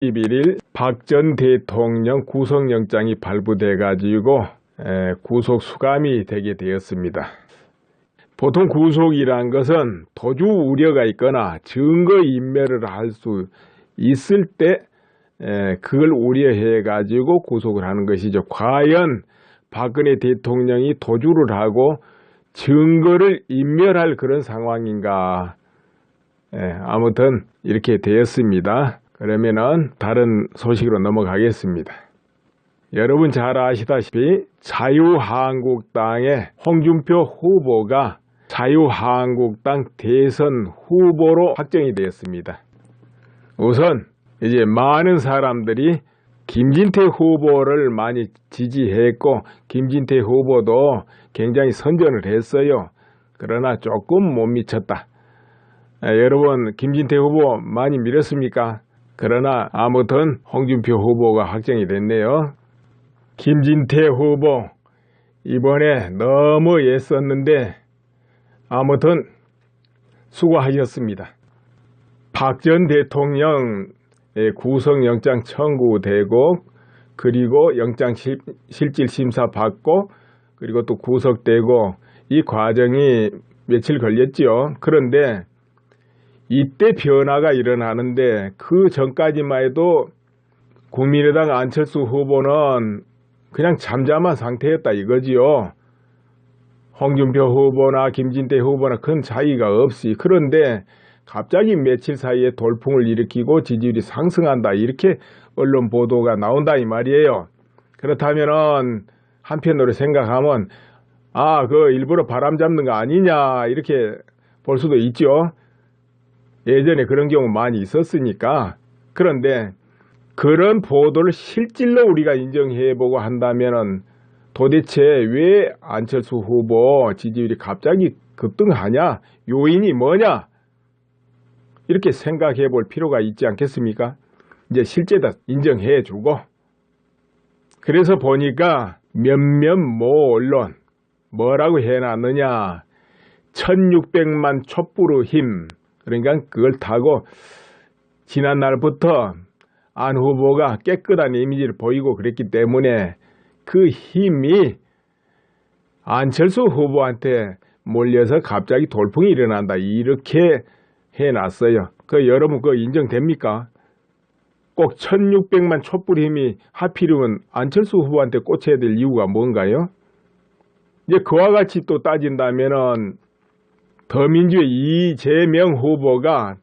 11일 박 전 대통령 구속영장이 발부돼 가지고 구속 수감이 되게 되었습니다. 보통 구속이란 것은 도주 우려가 있거나 증거인멸을 할 수 있을 때 그걸 우려해 가지고 구속을 하는 것이죠. 과연 박근혜 대통령이 도주를 하고 증거를 인멸할 그런 상황인가? 아무튼 이렇게 되었습니다. 그러면은 다른 소식으로 넘어가겠습니다. 여러분 잘 아시다시피 자유한국당의 홍준표 후보가 자유한국당 대선 후보로 확정이 되었습니다. 우선 이제 많은 사람들이 김진태 후보를 많이 지지했고 김진태 후보도 굉장히 선전을 했어요. 그러나 조금 못 미쳤다. 여러분 김진태 후보 많이 밀었습니까? 그러나 아무튼 홍준표 후보가 확정이 됐네요. 김진태 후보 이번에 너무 애썼는데 아무튼 수고하셨습니다. 박 전 대통령의 구속영장 청구되고 그리고 영장실질심사 받고 그리고 또 구속되고 이 과정이 며칠 걸렸죠. 그런데 이때 변화가 일어나는데 그 전까지만 해도 국민의당 안철수 후보는 그냥 잠잠한 상태였다 이거지요. 홍준표 후보나 김진태 후보나 큰 차이가 없이. 그런데 갑자기 며칠 사이에 돌풍을 일으키고 지지율이 상승한다 이렇게 언론 보도가 나온다 이 말이에요. 그렇다면은 한편으로 생각하면 그 일부러 바람 잡는 거 아니냐 이렇게 볼 수도 있죠. 예전에 그런 경우 많이 있었으니까. 그런데 그런 보도를 실질로 우리가 인정해보고 한다면은 도대체 왜 안철수 후보 지지율이 갑자기 급등하냐? 요인이 뭐냐? 이렇게 생각해 볼 필요가 있지 않겠습니까? 이제 실제다 인정해주고. 그래서 보니까 몇몇 모 언론 뭐라고 해놨느냐? 1600만 촛불의 힘. 그러니까 그걸 타고 지난날부터 안 후보가 깨끗한 이미지를 보이고 그랬기 때문에 그 힘이 안철수 후보한테 몰려서 갑자기 돌풍이 일어난다 이렇게 해놨어요. 여러분 그거 인정됩니까? 꼭 1600만 촛불 힘이 하필이면 안철수 후보한테 꽂혀야 될 이유가 뭔가요? 이제 그와 같이 또 따진다면은 더민주의 이재명 후보가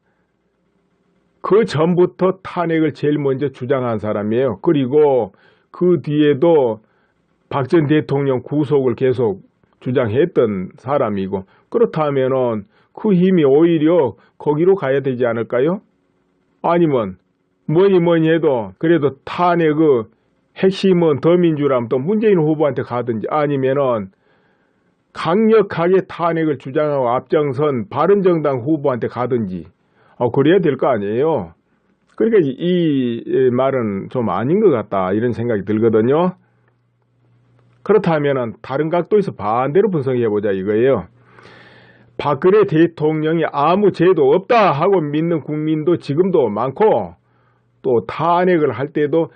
그 전부터 탄핵을 제일 먼저 주장한 사람이에요. 그리고 그 뒤에도 박 전 대통령 구속을 계속 주장했던 사람이고, 그렇다면은 그 힘이 오히려 거기로 가야 되지 않을까요? 아니면 뭐니 해도 그래도 탄핵의 핵심은 더민주라면 또 문재인 후보한테 가든지, 아니면은 강력하게 탄핵을 주장하고 앞장선 바른정당 후보한테 가든지 그래야 될 거 아니에요. 그러니까 이 말은 좀 아닌 것 같다 이런 생각이 들거든요. 그렇다면 다른 각도에서 반대로 분석해보자 이거예요. 박근혜 대통령이 아무 죄도 없다 하고 믿는 국민도 지금도 많고, 또 탄핵을 할 때도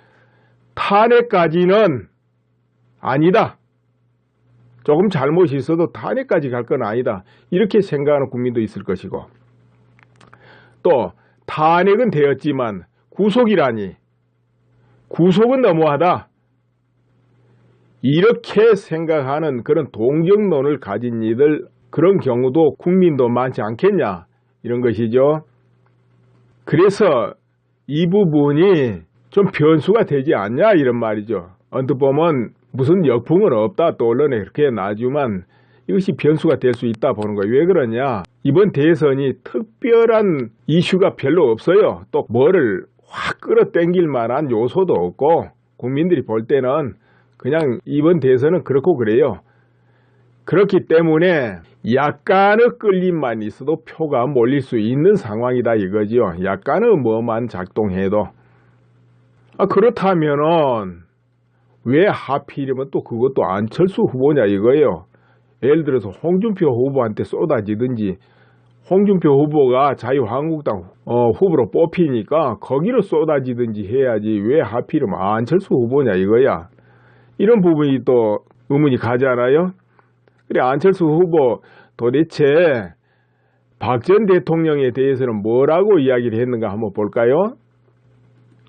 탄핵까지는 아니다, 조금 잘못이 있어도 탄핵까지 갈 건 아니다 이렇게 생각하는 국민도 있을 것이고, 또 탄핵은 되었지만 구속이라니, 구속은 너무하다 이렇게 생각하는 그런 동정론을 가진 이들, 그런 경우도 국민도 많지 않겠냐 이런 것이죠. 그래서 이 부분이 좀 변수가 되지 않냐 이런 말이죠. 언뜻 보면 무슨 역풍은 없다 또 언론에 그렇게 나지만 이것이 변수가 될 수 있다 보는 거예요. 왜 그러냐? 이번 대선이 특별한 이슈가 별로 없어요. 또 뭐를 확 끌어당길 만한 요소도 없고, 국민들이 볼 때는 그냥 이번 대선은 그렇고 그래요. 그렇기 때문에 약간의 끌림만 있어도 표가 몰릴 수 있는 상황이다 이거지요. 약간의 뭐만 작동해도. 그렇다면은 왜 하필이면 또 그것도 안철수 후보냐 이거예요. 예를 들어서 홍준표 후보한테 쏟아지든지 홍준표 후보가 자유한국당 후보로 뽑히니까 거기로 쏟아지든지 해야지 왜 하필이면 안철수 후보냐 이거야. 이런 부분이 또 의문이 가잖아요. 그래, 안철수 후보 도대체 박 전 대통령에 대해서는 뭐라고 이야기를 했는가 한번 볼까요?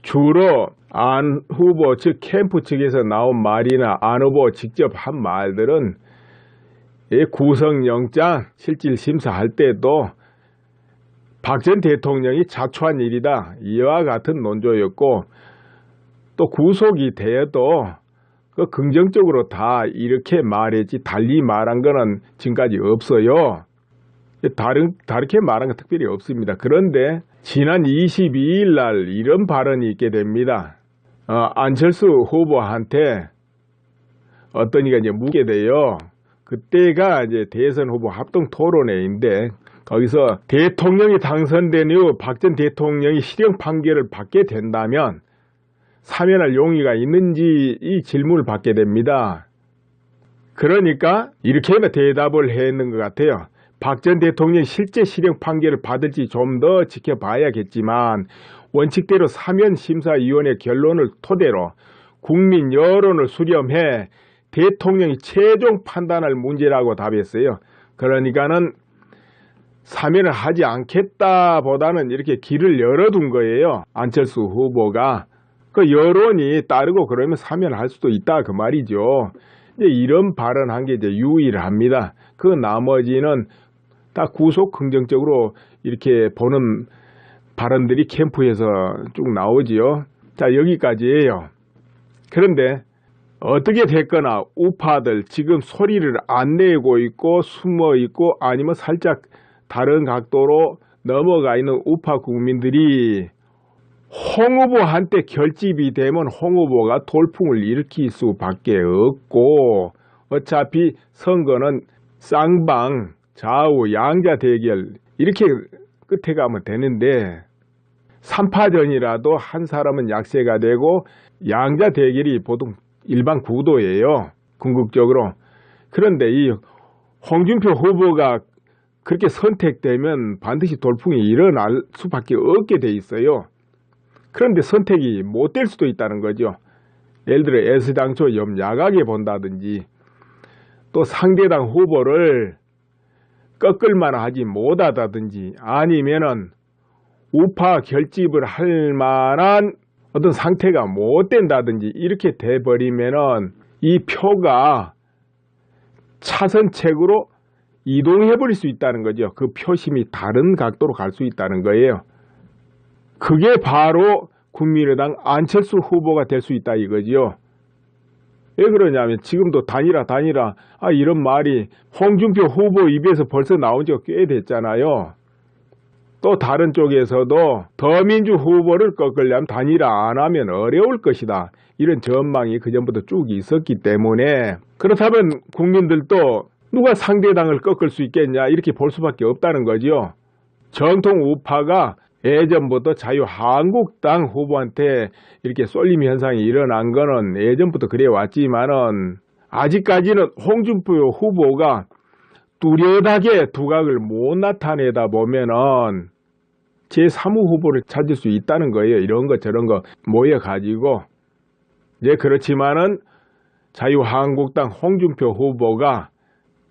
주로 안 후보 즉 캠프 측에서 나온 말이나 안 후보 직접 한 말들은 구속영장 실질 심사할 때도 박 전 대통령이 자초한 일이다, 이와 같은 논조였고, 또 구속이 되어도 그 긍정적으로 다 이렇게 말했지 달리 말한 거는 지금까지 없어요. 다르게 말한 건 특별히 없습니다. 그런데 지난 22일 날 이런 발언이 있게 됩니다. 안철수 후보한테 어떤 이가 이제 묻게 돼요. 그때가 이제 대선 후보 합동 토론회인데, 거기서 대통령이 당선된 이후 박 전 대통령이 실형 판결을 받게 된다면 사면할 용의가 있는지 이 질문을 받게 됩니다. 그러니까 이렇게 대답을 했는 것 같아요. 박 전 대통령이 실제 실형 판결을 받을지 좀 더 지켜봐야겠지만 원칙대로 사면심사위원회 결론을 토대로 국민 여론을 수렴해 대통령이 최종 판단할 문제라고 답했어요. 그러니까는 사면을 하지 않겠다 보다는 이렇게 길을 열어둔 거예요. 안철수 후보가. 그 여론이 따르고 그러면 사면할 수도 있다 그 말이죠. 이제 이런 발언한 게 이제 유일합니다. 그 나머지는 다 구속 긍정적으로 이렇게 보는 발언들이 캠프에서 쭉 나오지요. 자, 여기까지예요. 그런데 어떻게 됐거나 우파들 지금 소리를 안 내고 있고 숨어 있고 아니면 살짝 다른 각도로 넘어가 있는 우파 국민들이 홍 후보한테 결집이 되면 홍 후보가 돌풍을 일으킬 수밖에 없고, 어차피 선거는 쌍방 좌우 양자 대결 이렇게 끝에 가면 되는데 3파전이라도 한 사람은 약세가 되고 양자 대결이 보통 일반 구도예요. 궁극적으로. 그런데 이 홍준표 후보가 그렇게 선택되면 반드시 돌풍이 일어날 수밖에 없게 돼 있어요. 그런데 선택이 못 될 수도 있다는 거죠. 예를 들어 애수당초 염야하게 본다든지, 또 상대당 후보를 꺾을만 하지 못하다든지, 아니면은 우파 결집을 할 만한 어떤 상태가 못 된다든지 이렇게 돼버리면은 이 표가 차선책으로 이동해 버릴 수 있다는 거죠. 그 표심이 다른 각도로 갈 수 있다는 거예요. 그게 바로 국민의당 안철수 후보가 될 수 있다 이거지요. 왜 그러냐면 지금도 단일화 이런 말이 홍준표 후보 입에서 벌써 나온 지가 꽤 됐잖아요. 또 다른 쪽에서도 더민주 후보를 꺾으려면 단일화 안 하면 어려울 것이다, 이런 전망이 그전부터 쭉 있었기 때문에, 그렇다면 국민들도 누가 상대당을 꺾을 수 있겠냐 이렇게 볼 수밖에 없다는 거죠. 정통 우파가 예전부터 자유한국당 후보한테 이렇게 쏠림 현상이 일어난 거는 예전부터 그래 왔지만은 아직까지는 홍준표 후보가 뚜렷하게 두각을 못 나타내다 보면은 제3호 후보를 찾을 수 있다는 거예요. 이런 거 저런 거 모여가지고. 이제 그렇지만은 자유한국당 홍준표 후보가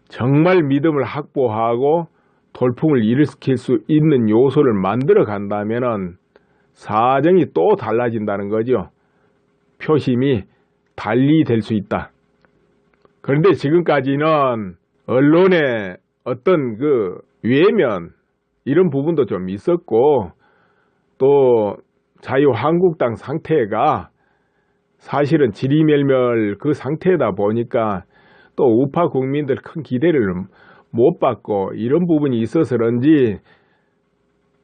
정말 믿음을 확보하고 돌풍을 일으킬 수 있는 요소를 만들어 간다면은 사정이 또 달라진다는 거죠. 표심이 달리 될 수 있다. 그런데 지금까지는 언론의 어떤 그 외면 이런 부분도 좀 있었고, 또 자유한국당 상태가 사실은 지리멸멸 그 상태다 보니까 또 우파 국민들 큰 기대를 못 받고 이런 부분이 있어서 그런지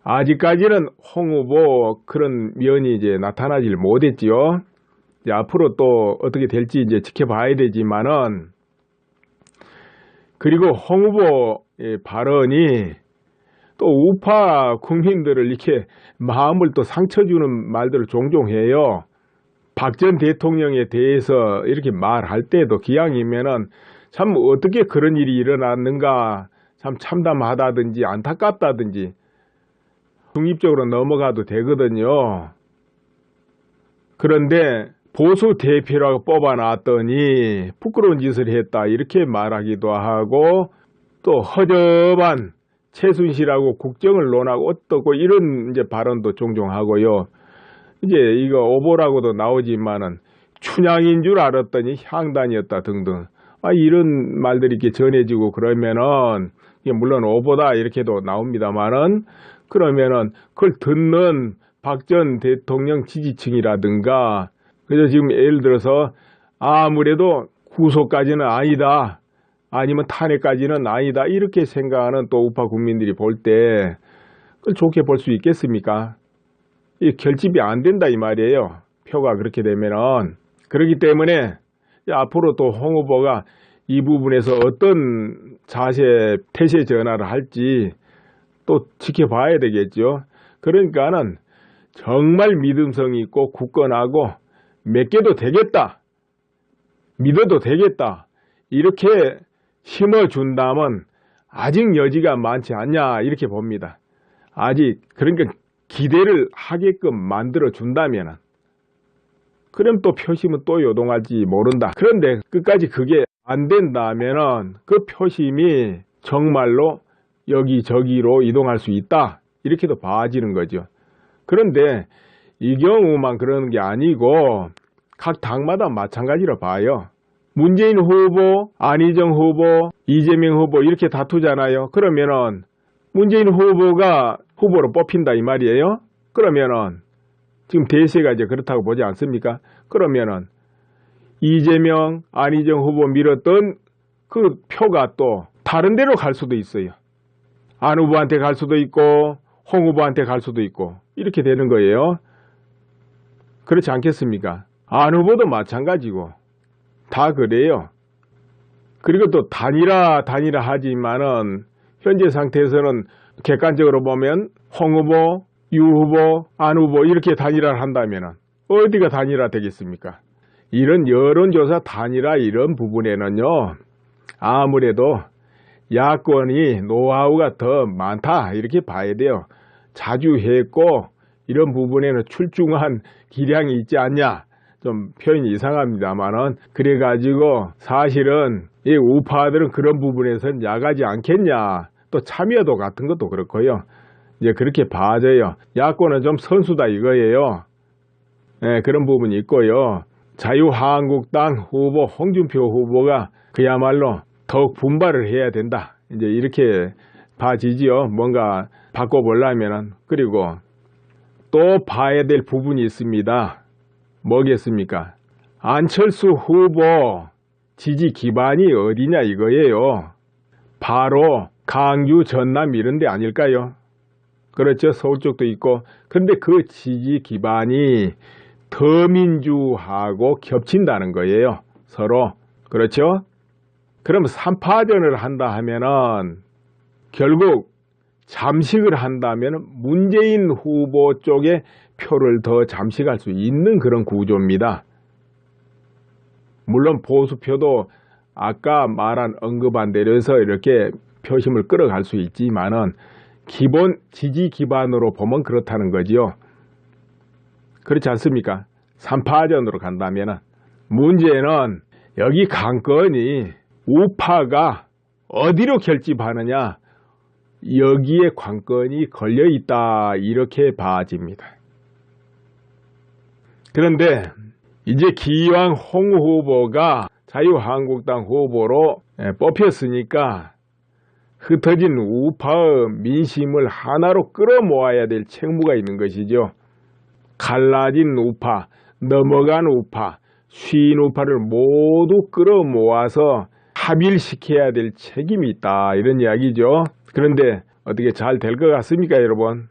아직까지는 홍 후보 그런 면이 이제 나타나질 못했지요. 이제 앞으로 또 어떻게 될지 이제 지켜봐야 되지만은, 그리고 홍 후보의 발언이 또 우파 국민들을 이렇게 마음을 또 상처 주는 말들을 종종 해요. 박 전 대통령에 대해서 이렇게 말할 때도 기왕이면은 참 어떻게 그런 일이 일어났는가 참 참담하다든지 안타깝다든지 중립적으로 넘어가도 되거든요. 그런데 보수 대표라고 뽑아놨더니 부끄러운 짓을 했다 이렇게 말하기도 하고, 또 허접한 최순실하고 국정을 논하고 어떠고 이런 이제 발언도 종종 하고요. 이제 이거 오보라고도 나오지만은 춘향인 줄 알았더니 향단이었다 등등. 이런 말들이 이렇게 전해지고 그러면은 이게 물론 오보다 이렇게도 나옵니다만은, 그러면은 그걸 듣는 박 전 대통령 지지층이라든가, 그래서 지금 예를 들어서 아무래도 구속까지는 아니다, 아니면 탄핵까지는 아니다 이렇게 생각하는 또 우파 국민들이 볼 때 그걸 좋게 볼 수 있겠습니까? 이 결집이 안 된다 이 말이에요. 표가 그렇게 되면은. 그렇기 때문에 앞으로 또 홍 후보가 이 부분에서 어떤 태세 전환을 할지 또 지켜봐야 되겠죠. 그러니까는 정말 믿음성 있고 굳건하고 몇 개도 되겠다, 믿어도 되겠다 이렇게 심어준다면 아직 여지가 많지 않냐 이렇게 봅니다. 아직 그러니까 기대를 하게끔 만들어준다면, 그럼 또 표심은 또 요동할지 모른다. 그런데 끝까지 그게 안 된다면 그 표심이 정말로 여기저기로 이동할 수 있다 이렇게도 봐지는 거죠. 그런데 이 경우만 그러는 게 아니고 각 당마다 마찬가지로 봐요. 문재인 후보, 안희정 후보, 이재명 후보 이렇게 다투잖아요. 그러면은 문재인 후보가 후보로 뽑힌다 이 말이에요. 그러면은 지금 대세가 이제 그렇다고 보지 않습니까? 그러면은 이재명, 안희정 후보 밀었던 그 표가 또 다른 데로 갈 수도 있어요. 안 후보한테 갈 수도 있고 홍 후보한테 갈 수도 있고 이렇게 되는 거예요. 그렇지 않겠습니까? 안 후보도 마찬가지고 다 그래요. 그리고 또 단일화 하지만은 현재 상태에서는 객관적으로 보면 홍 후보, 유 후보, 안 후보 이렇게 단일화를 한다면 어디가 단일화 되겠습니까? 이런 여론조사 단일화 이런 부분에는요, 아무래도 야권이 노하우가 더 많다 이렇게 봐야 돼요. 자주 했고 이런 부분에는 출중한 기량이 있지 않냐, 좀 표현이 이상합니다만은 그래가지고 사실은 이 우파들은 그런 부분에서는 야가지 않겠냐, 또 참여도 같은 것도 그렇고요. 이제 그렇게 봐져요. 야권은 좀 선수다 이거예요. 네, 그런 부분이 있고요. 자유한국당 후보 홍준표 후보가 그야말로 더욱 분발을 해야 된다 이제 이렇게 봐지지요. 뭔가 바꿔보려면은. 그리고 또 봐야 될 부분이 있습니다. 뭐겠습니까? 안철수 후보 지지 기반이 어디냐 이거예요. 바로 강주, 전남 이런 데 아닐까요? 그렇죠. 서울 쪽도 있고. 그런데 그 지지 기반이 더민주하고 겹친다는 거예요. 서로. 그렇죠? 그럼 3파전을 한다 하면은 결국 잠식을 한다면 문재인 후보 쪽에 표를 더 잠식할 수 있는 그런 구조입니다. 물론 보수표도 아까 말한 언급한 대로해서 이렇게 표심을 끌어갈 수 있지만은 기본 지지 기반으로 보면 그렇다는 거지요. 그렇지 않습니까? 3파전으로 간다면은. 문제는 여기 관건이 우파가 어디로 결집하느냐, 여기에 관건이 걸려있다 이렇게 봐집니다. 그런데 이제 기왕 홍 후보가 자유한국당 후보로 뽑혔으니까 흩어진 우파의 민심을 하나로 끌어모아야 될 책무가 있는 것이죠. 갈라진 우파, 넘어간 우파, 쉰 우파를 모두 끌어모아서 합일시켜야 될 책임이 있다 이런 이야기죠. 그런데 어떻게 잘 될 것 같습니까 여러분?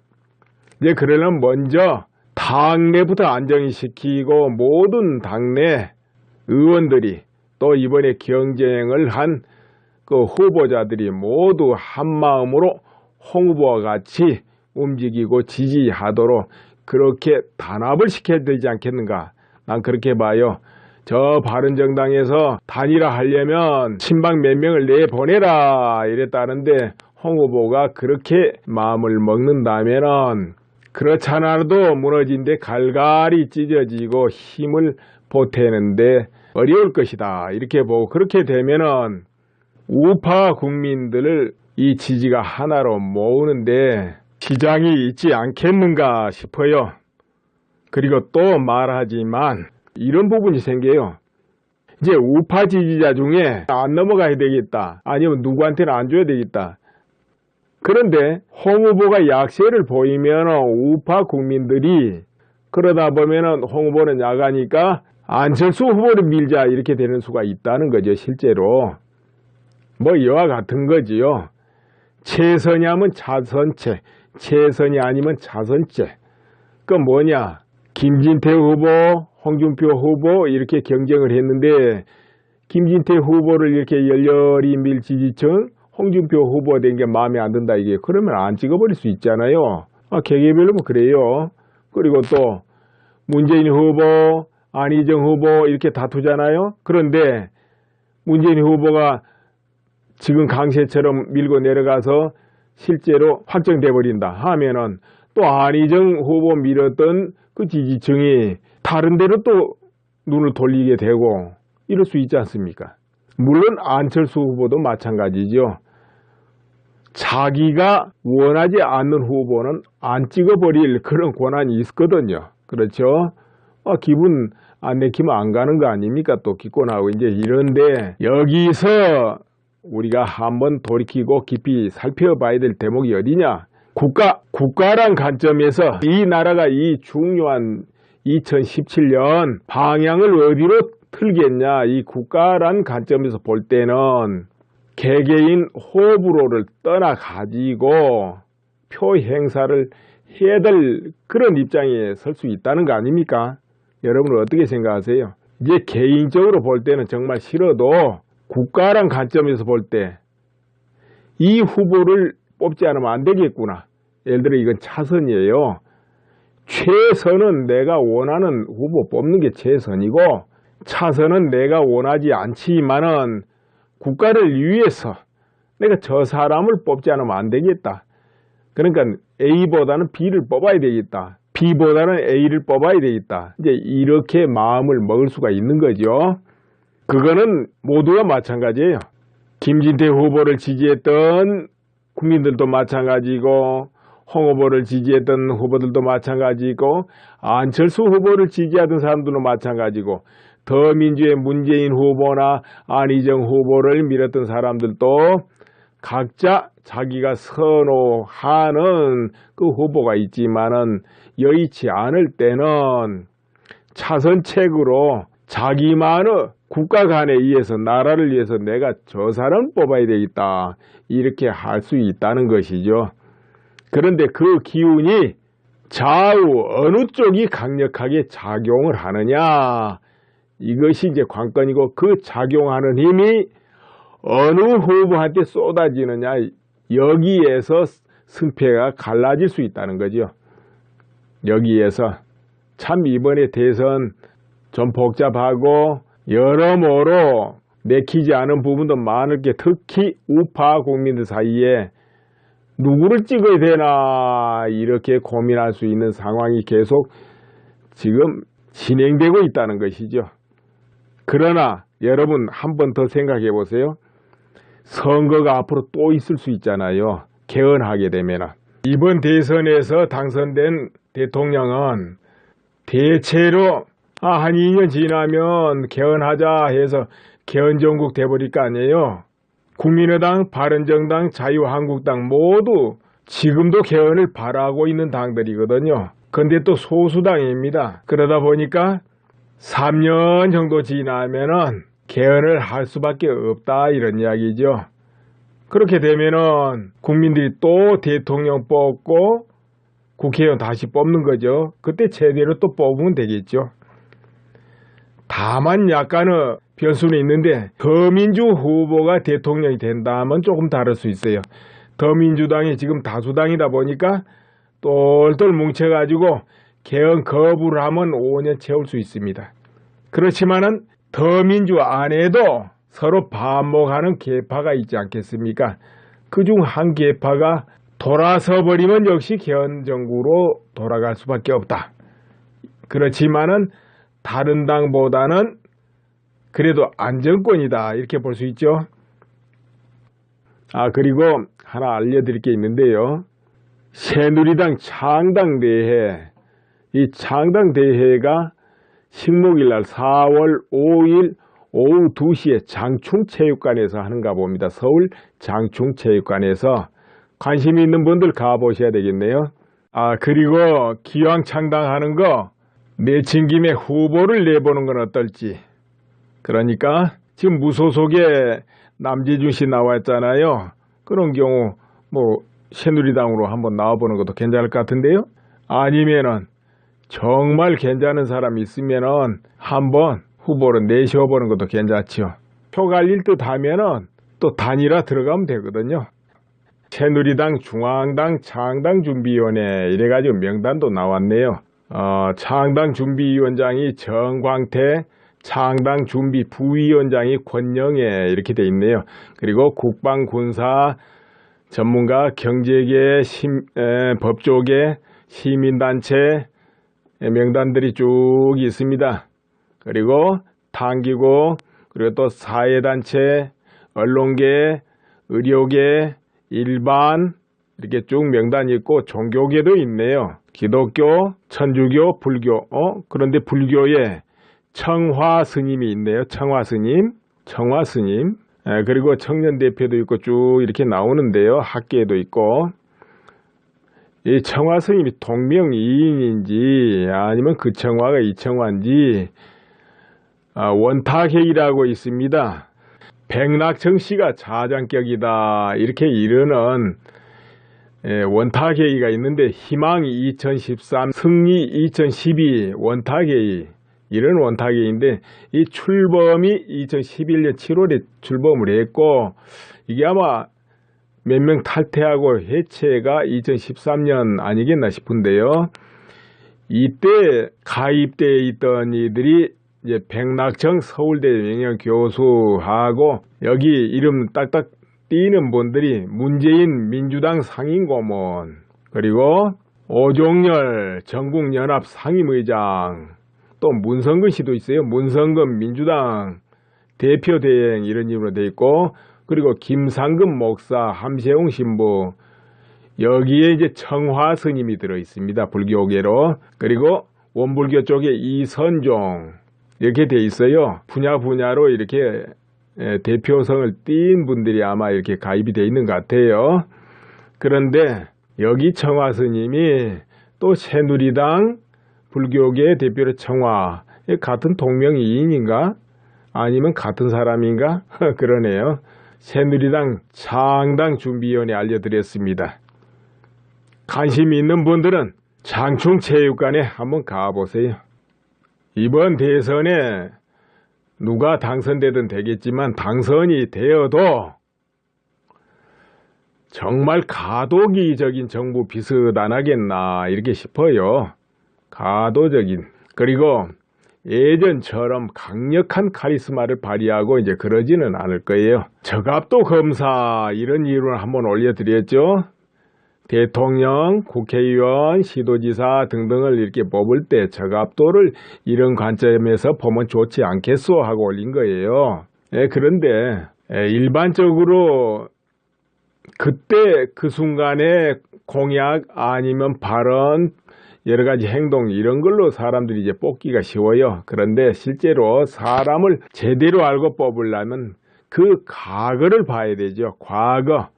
이제 그러려면 먼저 당내부터 안정시키고 모든 당내 의원들이 또 이번에 경쟁을 한 그 후보자들이 모두 한마음으로 홍 후보와 같이 움직이고 지지하도록 그렇게 단합을 시켜야 되지 않겠는가, 난 그렇게 봐요. 저 바른정당에서 단일화하려면 친박 몇 명을 내보내라 이랬다는데 홍 후보가 그렇게 마음을 먹는다면은 그렇잖아도 무너진 데 갈갈이 찢어지고 힘을 보태는데 어려울 것이다 이렇게 보고, 그렇게 되면은 우파 국민들을 이 지지가 하나로 모으는데 지장이 있지 않겠는가 싶어요. 그리고 또 말하지만 이런 부분이 생겨요. 이제 우파 지지자 중에 안 넘어가야 되겠다, 아니면 누구한테는 안 줘야 되겠다. 그런데 홍 후보가 약세를 보이면 우파 국민들이 그러다 보면은 홍 후보는 약하니까 안철수 후보를 밀자 이렇게 되는 수가 있다는 거죠. 실제로 뭐 이와 같은 거지요. 최선이 하면 차선책, 최선이 아니면 차선책. 그 뭐냐, 김진태 후보, 홍준표 후보 이렇게 경쟁을 했는데 김진태 후보를 이렇게 열렬히 밀 지지층, 홍준표 후보가 된 게 마음에 안 든다 이게, 그러면 안 찍어버릴 수 있잖아요. 개개별로 뭐 그래요. 그리고 또 문재인 후보, 안희정 후보 이렇게 다투잖아요. 그런데 문재인 후보가 지금 강세처럼 밀고 내려가서 실제로 확정돼 버린다 하면은 또 안희정 후보 밀었던 그 지지층이 다른 데로 또 눈을 돌리게 되고 이럴 수 있지 않습니까? 물론 안철수 후보도 마찬가지죠. 자기가 원하지 않는 후보는 안 찍어버릴 그런 권한이 있거든요. 그렇죠? 기분 안 내키면 안 가는 거 아닙니까? 또 기권하고 이제 이런데, 여기서 우리가 한번 돌이키고 깊이 살펴봐야 될 대목이 어디냐? 국가란 관점에서 이 나라가 이 중요한 2017년 방향을 어디로 틀겠냐? 이 국가란 관점에서 볼 때는 개개인 호불호를 떠나가지고 표 행사를 해야 될 그런 입장에 설 수 있다는 거 아닙니까? 여러분은 어떻게 생각하세요? 이제 개인적으로 볼 때는 정말 싫어도 국가란 관점에서 볼 때 이 후보를 뽑지 않으면 안 되겠구나. 예를 들어 이건 차선이에요. 최선은 내가 원하는 후보 뽑는 게 최선이고, 차선은 내가 원하지 않지만은 국가를 위해서 내가 저 사람을 뽑지 않으면 안 되겠다. 그러니까 A보다는 B를 뽑아야 되겠다. B보다는 A를 뽑아야 되겠다. 이제 이렇게 마음을 먹을 수가 있는 거죠. 그거는 모두가 마찬가지예요. 김진태 후보를 지지했던 국민들도 마찬가지고, 홍 후보를 지지했던 후보들도 마찬가지고, 안철수 후보를 지지하던 사람들도 마찬가지고, 더민주의 문재인 후보나 안희정 후보를 밀었던 사람들도 각자 자기가 선호하는 그 후보가 있지만은 여의치 않을 때는 차선책으로 자기만의 국가관에 의해서, 나라를 위해서 내가 저 사람을 뽑아야 되겠다 이렇게 할 수 있다는 것이죠. 그런데 그 기운이 좌우 어느 쪽이 강력하게 작용을 하느냐, 이것이 이제 관건이고, 그 작용하는 힘이 어느 후보한테 쏟아지느냐, 여기에서 승패가 갈라질 수 있다는 거죠. 여기에서 참 이번에 대선 좀 복잡하고 여러모로 내키지 않은 부분도 많을 게, 특히 우파 국민들 사이에 누구를 찍어야 되나 이렇게 고민할 수 있는 상황이 계속 지금 진행되고 있다는 것이죠. 그러나 여러분 한 번 더 생각해 보세요. 선거가 앞으로 또 있을 수 있잖아요. 개헌하게 되면. 이번 대선에서 당선된 대통령은 대체로 한 2년 지나면 개헌하자 해서 개헌정국 돼버릴 거 아니에요. 국민의당, 바른정당, 자유한국당 모두 지금도 개헌을 바라고 있는 당들이거든요. 근데 또 소수당입니다. 그러다 보니까 3년 정도 지나면은 개헌을 할 수밖에 없다 이런 이야기죠. 그렇게 되면은 국민들이 또 대통령 뽑고 국회의원 다시 뽑는 거죠. 그때 제대로 또 뽑으면 되겠죠. 다만 약간의 변수는 있는데, 더민주 후보가 대통령이 된다면 조금 다를 수 있어요. 더민주당이 지금 다수당이다 보니까 똘똘 뭉쳐가지고 개헌 거부를 하면 5년 채울 수 있습니다. 그렇지만은 더민주 안에도 서로 반목하는 계파가 있지 않겠습니까? 그중 한 계파가 돌아서 버리면 역시 개헌 정부로 돌아갈 수밖에 없다. 그렇지만은 다른 당보다는 그래도 안정권이다 이렇게 볼 수 있죠. 그리고 하나 알려드릴 게 있는데요. 새누리당 창당대회, 이 창당대회가 식목일날 4월 5일 오후 2시에 장충체육관에서 하는가 봅니다. 서울 장충체육관에서 관심 있는 분들 가보셔야 되겠네요. 그리고 기왕 창당하는 거 내친 김에 후보를 내보는 건 어떨지. 그러니까 지금 무소속에 남재준 씨 나왔잖아요. 그런 경우 새누리당으로 한번 나와보는 것도 괜찮을 것 같은데요. 아니면은 정말 괜찮은 사람 있으면은 한번 후보로 내셔보는 것도 괜찮죠. 표 갈릴 듯 하면은 또 단일화 들어가면 되거든요. 새누리당 중앙당 창당준비위원회 이래가지고 명단도 나왔네요. 창당준비위원장이 정광태, 창당준비부위원장이 권영애 이렇게 돼 있네요. 그리고 국방군사 전문가, 경제계, 법조계, 시민단체 명단들이 쭉 있습니다. 그리고 당기고, 그리고 또 사회단체, 언론계, 의료계, 일반 이렇게 쭉 명단이 있고 종교계도 있네요. 기독교, 천주교, 불교. 그런데 불교에 청화 스님이 있네요. 청화 스님. 그리고 청년 대표도 있고 쭉 이렇게 나오는데요. 학계도 있고. 이 청화 스님이 동명이인인지 아니면 그 청화가 이 청화인지 원탁회의라고 있습니다. 백낙청 씨가 자장격이다 이렇게 이르는 원탁회의가 있는데 희망 2013, 승리 2012 원탁회의 이런 원탁회의인데 이 출범이 2011년 7월에 출범을 했고 이게 아마 몇 명 탈퇴하고 해체가 2013년 아니겠나 싶은데요. 이때 가입되어 있던 이들이 이제 백낙청 서울대 명예교수하고 여기 이름 딱딱 띄는 분들이 문재인 민주당 상임고문, 그리고 오종열 전국연합 상임의장, 또 문성근 씨도 있어요. 문성근 민주당 대표대행 이런 이름으로 돼 있고, 그리고 김상근 목사, 함세웅 신부, 여기에 이제 청화 스님이 들어 있습니다. 불교계로. 그리고 원불교 쪽에 이선종 이렇게 돼 있어요. 분야로 이렇게 대표성을 띈 분들이 아마 이렇게 가입이 돼 있는 것 같아요. 그런데 여기 청화 스님이 또 새누리당 불교계 대표로 청화, 같은 동명이인인가? 아니면 같은 사람인가? 그러네요. 새누리당 창당준비위원회 알려드렸습니다. 관심 있는 분들은 장충체육관에 한번 가보세요. 이번 대선에 누가 당선되든 되겠지만 당선이 되어도 정말 가도기적인 정부 비슷 안 하겠나 이렇게 싶어요. 가도적인. 그리고 예전처럼 강력한 카리스마를 발휘하고 이제 그러지는 않을 거예요. 저갑도 검사 이런 이유를 한번 올려드렸죠. 대통령, 국회의원, 시도지사 등등을 이렇게 뽑을 때 저갑도를 이런 관점에서 보면 좋지 않겠소 하고 올린 거예요. 그런데 일반적으로 그때 그 순간에 공약 아니면 발언, 여러 가지 행동 이런 걸로 사람들이 이제 뽑기가 쉬워요. 그런데 실제로 사람을 제대로 알고 뽑으려면 그 과거를 봐야 되죠. 과거.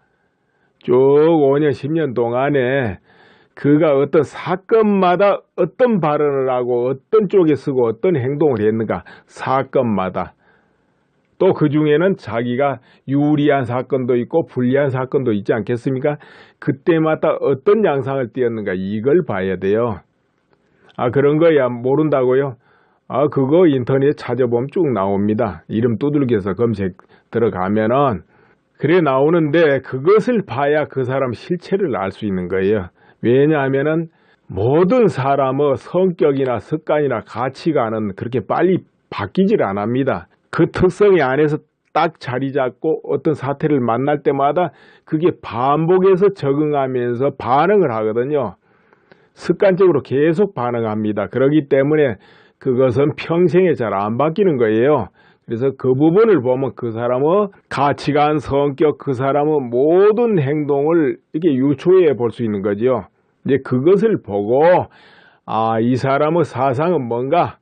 쭉 5년, 10년 동안에 그가 어떤 사건마다 어떤 발언을 하고 어떤 쪽에 쓰고 어떤 행동을 했는가. 사건마다. 또 그 중에는 자기가 유리한 사건도 있고 불리한 사건도 있지 않겠습니까? 그때마다 어떤 양상을 띄었는가 이걸 봐야 돼요. 그런 거야 모른다고요? 그거 인터넷 찾아보면 쭉 나옵니다. 이름 두들겨서 검색 들어가면은 그래 나오는데 그것을 봐야 그 사람 실체를 알 수 있는 거예요. 왜냐하면은 모든 사람의 성격이나 습관이나 가치관은 그렇게 빨리 바뀌질 않습니다. 그 특성이 안에서 딱 자리 잡고 어떤 사태를 만날 때마다 그게 반복해서 적응하면서 반응을 하거든요. 습관적으로 계속 반응합니다. 그렇기 때문에 그것은 평생에 잘 안 바뀌는 거예요. 그래서 그 부분을 보면 그 사람의 가치관, 성격, 그 사람의 모든 행동을 이렇게 유추해 볼 수 있는 거죠. 이제 그것을 보고 이 사람의 사상은 뭔가,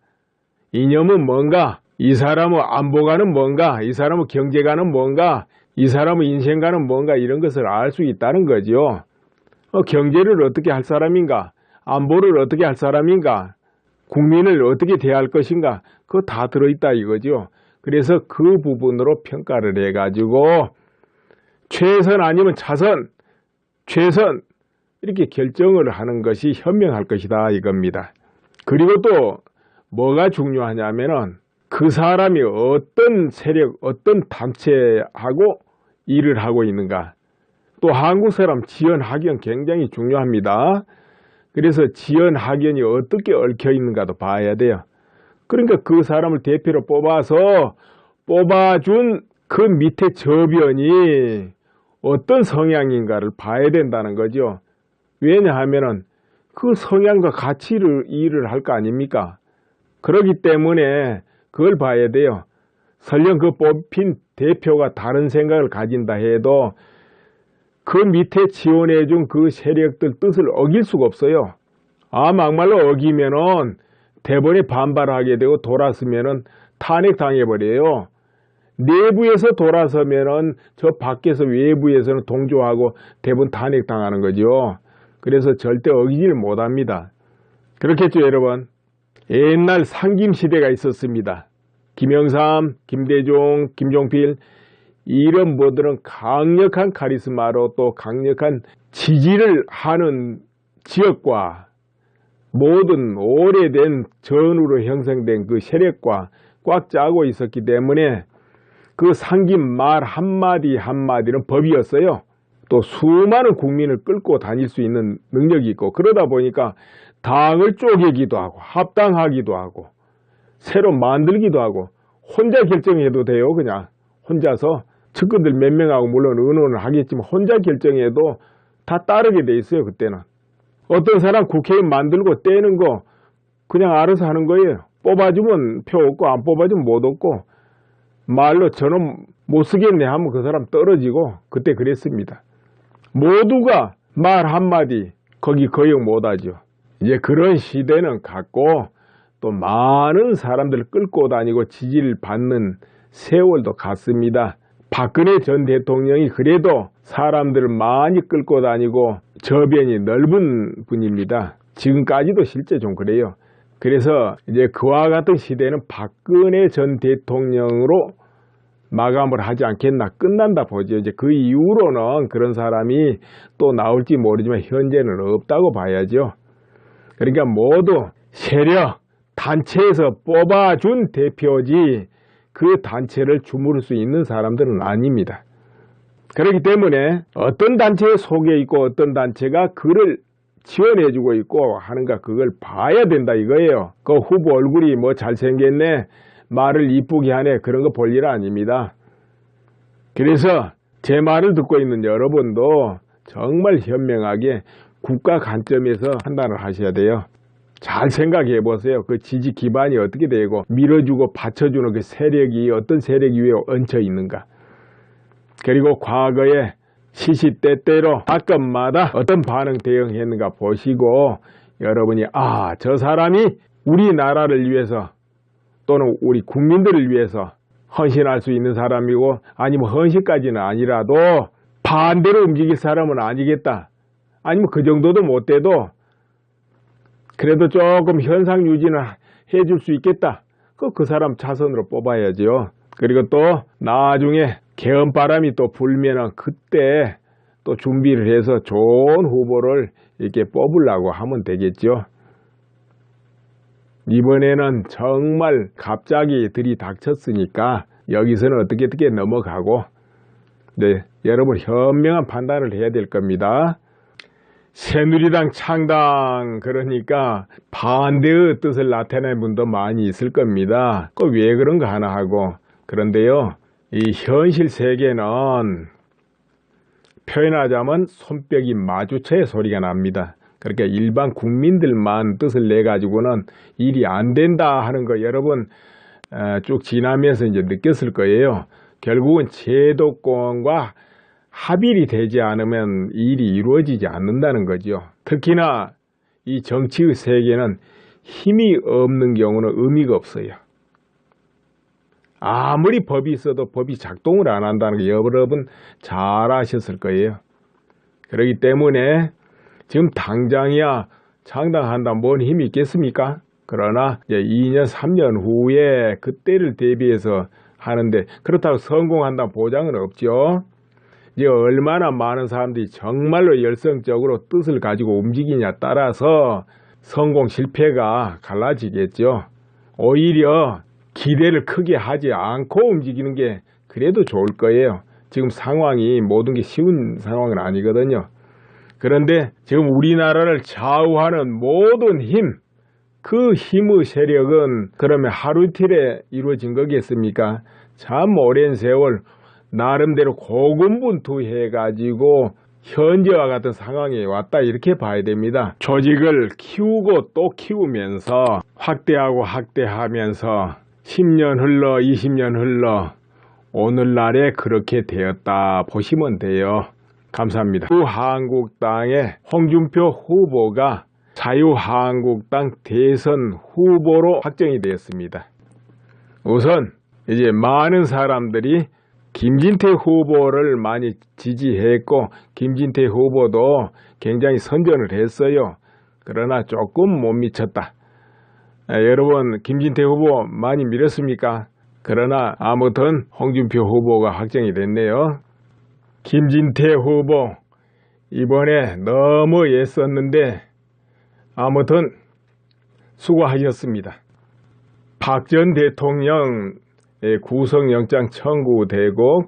이념은 뭔가, 이 사람의 안보관은 뭔가, 이 사람의 경제관은 뭔가, 이 사람의 인생관은 뭔가, 이런 것을 알 수 있다는 거죠. 경제를 어떻게 할 사람인가, 안보를 어떻게 할 사람인가, 국민을 어떻게 대할 것인가, 그거 다 들어있다 이거죠. 그래서 그 부분으로 평가를 해가지고 최선 아니면 차선, 최선 이렇게 결정을 하는 것이 현명할 것이다 이겁니다. 그리고 또 뭐가 중요하냐면은 그 사람이 어떤 세력, 어떤 단체하고 일을 하고 있는가. 또 한국 사람 지연 학연 굉장히 중요합니다. 그래서 지연 학연이 어떻게 얽혀 있는가도 봐야 돼요. 그러니까 그 사람을 대표로 뽑아준 그 밑에 저변이 어떤 성향인가를 봐야 된다는 거죠. 왜냐하면은 그 성향과 같이 일을 할 거 아닙니까? 그렇기 때문에 그걸 봐야 돼요. 설령 그 뽑힌 대표가 다른 생각을 가진다 해도 그 밑에 지원해준 그 세력들 뜻을 어길 수가 없어요. 막말로 어기면은 대번에 반발하게 되고 돌았으면은 탄핵당해버려요. 내부에서 돌아서면은 저 밖에서 외부에서는 동조하고 대부분 탄핵당하는 거죠. 그래서 절대 어기지를 못합니다. 그렇겠죠, 여러분? 옛날 상김시대가 있었습니다. 김영삼, 김대중, 김종필 이런 분들은 강력한 카리스마로 또 강력한 지지를 하는 지역과 모든 오래된 전후로 형성된 그 세력과 꽉 짜고 있었기 때문에 그 상김 말 한마디 한마디는 법이었어요. 또 수많은 국민을 끌고 다닐 수 있는 능력이 있고 그러다 보니까 당을 쪼개기도 하고 합당하기도 하고 새로 만들기도 하고 혼자 결정해도 돼요. 그냥 혼자서 측근들 몇 명하고 물론 의논을 하겠지만 혼자 결정해도 다 따르게 돼 있어요. 그때는 어떤 사람 국회의원 만들고 떼는 거 그냥 알아서 하는 거예요. 뽑아주면 표 얻고 안 뽑아주면 못 얻고 말로 저는 못 쓰겠네 하면 그 사람 떨어지고 그때 그랬습니다. 모두가 말 한마디 거기 거역 못하죠. 이제 그런 시대는 갔고 또 많은 사람들을 끌고 다니고 지지를 받는 세월도 갔습니다. 박근혜 전 대통령이 그래도 사람들을 많이 끌고 다니고 저변이 넓은 분입니다. 지금까지도 실제 좀 그래요. 그래서 이제 그와 같은 시대는 박근혜 전 대통령으로 마감을 하지 않겠나, 끝난다 보죠. 이제 그 이후로는 그런 사람이 또 나올지 모르지만 현재는 없다고 봐야죠. 그러니까 모두 세력, 단체에서 뽑아준 대표지 그 단체를 주무를 수 있는 사람들은 아닙니다. 그렇기 때문에 어떤 단체에 속해 있고 어떤 단체가 그를 지원해주고 있고 하는가 그걸 봐야 된다 이거예요. 그 후보 얼굴이 뭐 잘생겼네, 말을 이쁘게 하네, 그런 거 볼 일 아닙니다. 그래서 제 말을 듣고 있는 여러분도 정말 현명하게 국가 관점에서 판단을 하셔야 돼요. 잘 생각해 보세요. 그 지지 기반이 어떻게 되고 밀어주고 받쳐주는 그 세력이 어떤 세력 위에 얹혀 있는가. 그리고 과거에 시시때때로 사건마다 어떤 반응 대응했는가 보시고 여러분이 저 사람이 우리나라를 위해서 또는 우리 국민들을 위해서 헌신할 수 있는 사람이고 아니면 헌신까지는 아니라도 반대로 움직일 사람은 아니겠다. 아니면 그 정도도 못 돼도 그래도 조금 현상 유지는 해줄 수 있겠다. 그 사람 차선으로 뽑아야죠. 그리고 또 나중에 개헌바람이 또 불면은 그때 또 준비를 해서 좋은 후보를 이렇게 뽑으려고 하면 되겠죠. 이번에는 정말 갑자기 들이닥쳤으니까 여기서는 어떻게 넘어가고 여러분 현명한 판단을 해야 될 겁니다. 새누리당 창당, 그러니까 반대의 뜻을 나타내는 분도 많이 있을 겁니다. 그 왜 그런가 하나 하고, 그런데요, 이 현실 세계는 표현하자면 손뼉이 마주쳐야 소리가 납니다. 그러니까 일반 국민들만 뜻을 내 가지고는 일이 안 된다 하는 거 여러분 쭉 지나면서 이제 느꼈을 거예요. 결국은 제도권과 합일이 되지 않으면 일이 이루어지지 않는다는 거죠. 특히나 이 정치의 세계는 힘이 없는 경우는 의미가 없어요. 아무리 법이 있어도 법이 작동을 안 한다는 거 여러분 잘 아셨을 거예요. 그렇기 때문에 지금 당장이야 창당한다 뭔 힘이 있겠습니까? 그러나 이제 2년 3년 후에 그때를 대비해서 하는데 그렇다고 성공한다는 보장은 없죠. 이제 얼마나 많은 사람들이 정말로 열성적으로 뜻을 가지고 움직이냐 따라서 성공 실패가 갈라지겠죠. 오히려 기대를 크게 하지 않고 움직이는 게 그래도 좋을 거예요. 지금 상황이 모든 게 쉬운 상황은 아니거든요. 그런데 지금 우리나라를 좌우하는 모든 힘, 그 힘의 세력은 그러면 하루 이틀에 이루어진 거겠습니까? 참 오랜 세월 나름대로 고군분투해가지고 현재와 같은 상황에 왔다 이렇게 봐야 됩니다. 조직을 키우고 또 키우면서 확대하고 확대하면서 10년 흘러 20년 흘러 오늘날에 그렇게 되었다 보시면 돼요. 감사합니다. 자유한국당의 홍준표 후보가 자유한국당 대선 후보로 확정이 되었습니다. 우선 이제 많은 사람들이 김진태 후보를 많이 지지했고 김진태 후보도 굉장히 선전을 했어요. 그러나 조금 못 미쳤다. 여러분 김진태 후보 많이 밀었습니까? 그러나 아무튼 홍준표 후보가 확정이 됐네요. 김진태 후보 이번에 너무 애썼는데 아무튼 수고하셨습니다. 박 전 대통령 구속영장 청구되고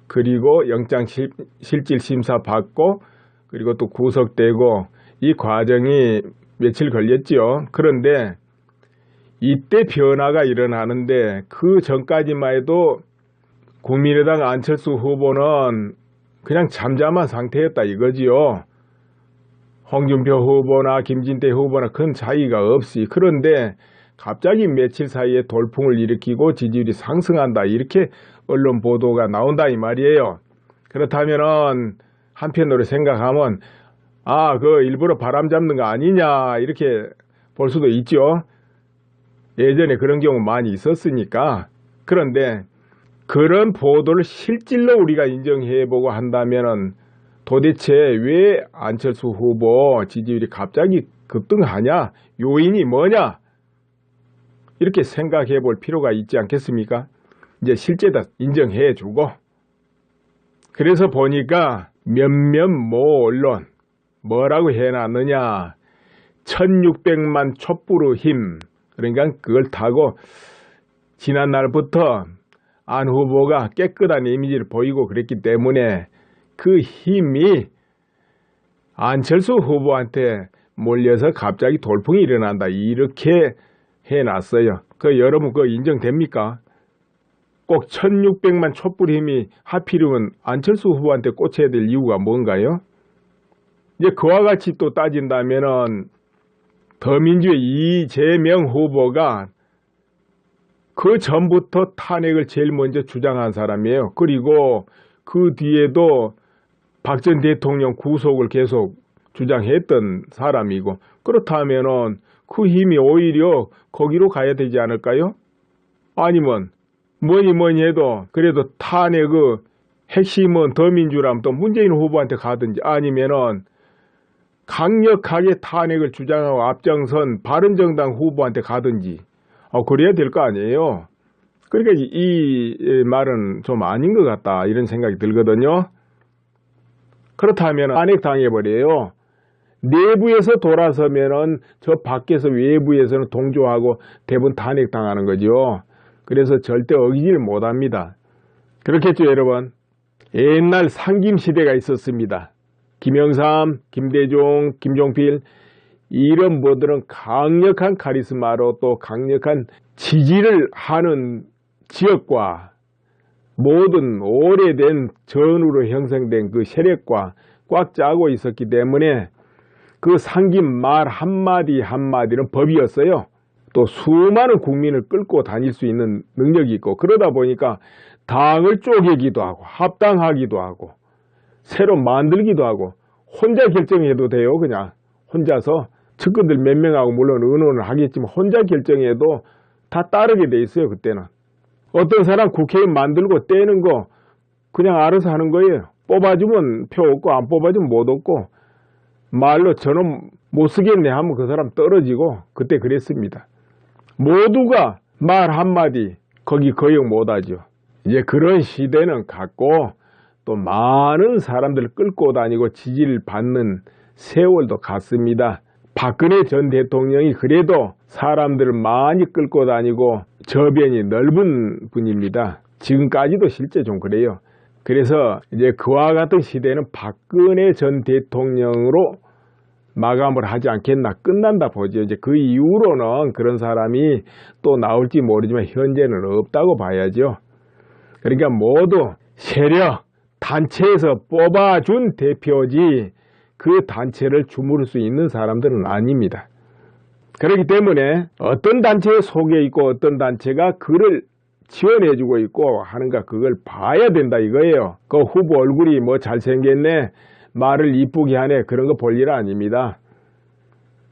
그리고 영장실질심사 받고 그리고 또 구속되고 이 과정이 며칠 걸렸죠. 그런데 이때 변화가 일어나는데 그 전까지만 해도 국민의당 안철수 후보는 그냥 잠잠한 상태였다 이거지요. 홍준표 후보나 김진태 후보나 큰 차이가 없이. 그런데 갑자기 며칠 사이에 돌풍을 일으키고 지지율이 상승한다 이렇게 언론 보도가 나온다 이 말이에요. 그렇다면은 한편으로 생각하면 그 일부러 바람 잡는 거 아니냐 이렇게 볼 수도 있죠. 예전에 그런 경우 많이 있었으니까. 그런데 그런 보도를 실질로 우리가 인정해보고 한다면은 도대체 왜 안철수 후보 지지율이 갑자기 급등하냐? 요인이 뭐냐? 이렇게 생각해 볼 필요가 있지 않겠습니까? 이제 실제다 인정해주고. 그래서 보니까 몇몇 모 언론 뭐라고 해놨느냐? 1600만 촛불의 힘. 그러니까 그걸 타고 지난날부터 안 후보가 깨끗한 이미지를 보이고 그랬기 때문에 그 힘이 안철수 후보한테 몰려서 갑자기 돌풍이 일어난다 이렇게 해놨어요. 여러분 그거 인정됩니까? 꼭 1600만 촛불 힘이 하필이면 안철수 후보한테 꽂혀야 될 이유가 뭔가요? 이제 그와 같이 또 따진다면은 더민주의 이재명 후보가 그 전부터 탄핵을 제일 먼저 주장한 사람이에요. 그리고 그 뒤에도 박 전 대통령 구속을 계속 주장했던 사람이고 그렇다면은 그 힘이 오히려 거기로 가야 되지 않을까요? 아니면 뭐니 해도 그래도 탄핵의 핵심은 더민주라면 또 문재인 후보한테 가든지 아니면은 강력하게 탄핵을 주장하고 앞장선 바른정당 후보한테 가든지 그래야 될 거 아니에요. 그러니까 이 말은 좀 아닌 것 같다 이런 생각이 들거든요. 그렇다면 탄핵 당해버려요. 내부에서 돌아서면은 저 밖에서 외부에서는 동조하고 대부분 탄핵 당하는 거죠. 그래서 절대 어기질 못합니다. 그렇겠죠 여러분? 옛날 상김시대가 있었습니다. 김영삼, 김대중, 김종필 이런 분들은 강력한 카리스마로 또 강력한 지지를 하는 지역과 모든 오래된 전후로 형성된 그 세력과 꽉 짜고 있었기 때문에 그 상긴 말 한마디 한마디는 법이었어요. 또 수많은 국민을 끌고 다닐 수 있는 능력이 있고 그러다 보니까 당을 쪼개기도 하고 합당하기도 하고 새로 만들기도 하고 혼자 결정해도 돼요. 그냥 혼자서 측근들 몇 명하고 물론 의논을 하겠지만 혼자 결정해도 다 따르게 돼 있어요. 그때는 어떤 사람 국회의원 만들고 떼는 거 그냥 알아서 하는 거예요. 뽑아주면 표 얻고 안 뽑아주면 못 얻고 말로 저는 못 쓰겠네 하면 그 사람 떨어지고 그때 그랬습니다. 모두가 말 한마디 거기 거역 못하죠. 이제 그런 시대는 갔고 또 많은 사람들을 끌고 다니고 지지를 받는 세월도 갔습니다. 박근혜 전 대통령이 그래도 사람들을 많이 끌고 다니고 저변이 넓은 분입니다. 지금까지도 실제 좀 그래요. 그래서 이제 그와 같은 시대는 박근혜 전 대통령으로 마감을 하지 않겠나, 끝난다 보죠. 이제 그 이후로는 그런 사람이 또 나올지 모르지만 현재는 없다고 봐야죠. 그러니까 모두 세력, 단체에서 뽑아준 대표지 그 단체를 주무를 수 있는 사람들은 아닙니다. 그렇기 때문에 어떤 단체에 속해 있고 어떤 단체가 그를 지원해주고 있고 하는가 그걸 봐야 된다 이거예요. 그 후보 얼굴이 뭐 잘생겼네, 말을 이쁘게 하네, 그런 거 볼 일 아닙니다.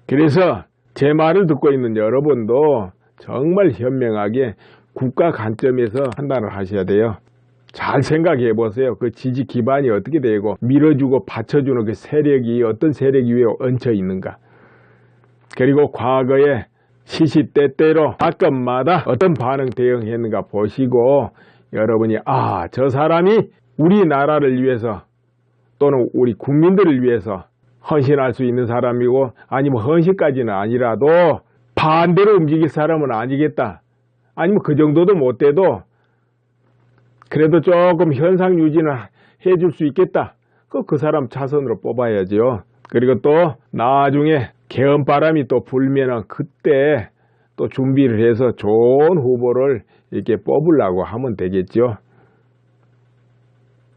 그래서 제 말을 듣고 있는 여러분도 정말 현명하게 국가 관점에서 판단을 하셔야 돼요. 잘 생각해 보세요. 그 지지 기반이 어떻게 되고 밀어주고 받쳐주는 그 세력이 어떤 세력이 위에 얹혀 있는가. 그리고 과거에 시시때때로 사건마다 어떤 반응 대응했는가 보시고 여러분이 저 사람이 우리나라를 위해서 또는 우리 국민들을 위해서 헌신할 수 있는 사람이고 아니면 헌신까지는 아니라도 반대로 움직일 사람은 아니겠다. 아니면 그 정도도 못 돼도 그래도 조금 현상 유지는 해줄 수 있겠다. 그 사람 차선으로 뽑아야죠. 그리고 또 나중에 개헌바람이 또 불면은 그때 또 준비를 해서 좋은 후보를 이렇게 뽑으려고 하면 되겠죠.